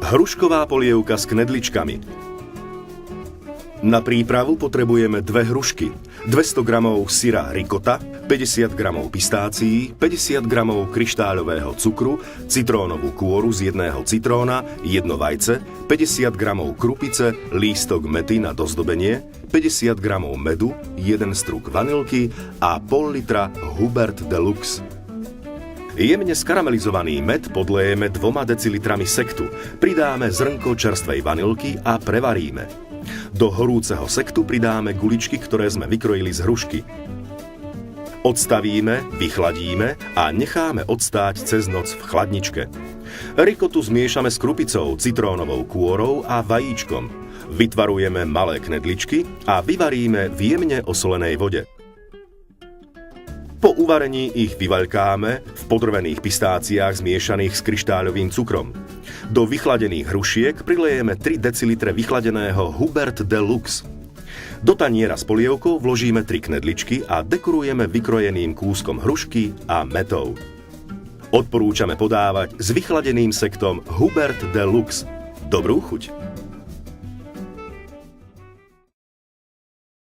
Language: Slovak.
Hrušková polievka s knedličkami. Na prípravu potrebujeme 2 hrušky, 200 g syra ricota, 50 g pistácií, 50 g kryštáľového cukru, citrónovú kôru z 1 citróna, 1 vajce, 50 g krupice, lístok mäty na dozdobenie, 50 g medu, 1 struk vanilky a pol litra Hubert Deluxe. Jemne skaramelizovaný med podlejeme 2 decilitrami sektu, pridáme zrnko čerstvej vanilky a prevaríme. Do horúceho sektu pridáme guličky, ktoré sme vykrojili z hrušky. Odstavíme, vychladíme a necháme odstáť cez noc v chladničke. Ricotu zmiešame s krupicou, citrónovou kôrou a vajíčkom. Vytvarujeme malé knedličky a vyvaríme v jemne osolenej vode. Po uvarení ich vyvaľkáme v podrvených pistáciách zmiešaných s kryštáľovým cukrom. Do vychladených hrušiek prilejeme 3 decilitre vychladeného Hubert Deluxe. Do taniera s polievkou vložíme 3 knedličky a dekorujeme vykrojeným kúskom hrušky a mätou. Odporúčame podávať s vychladeným sektom Hubert Deluxe. Dobrú chuť!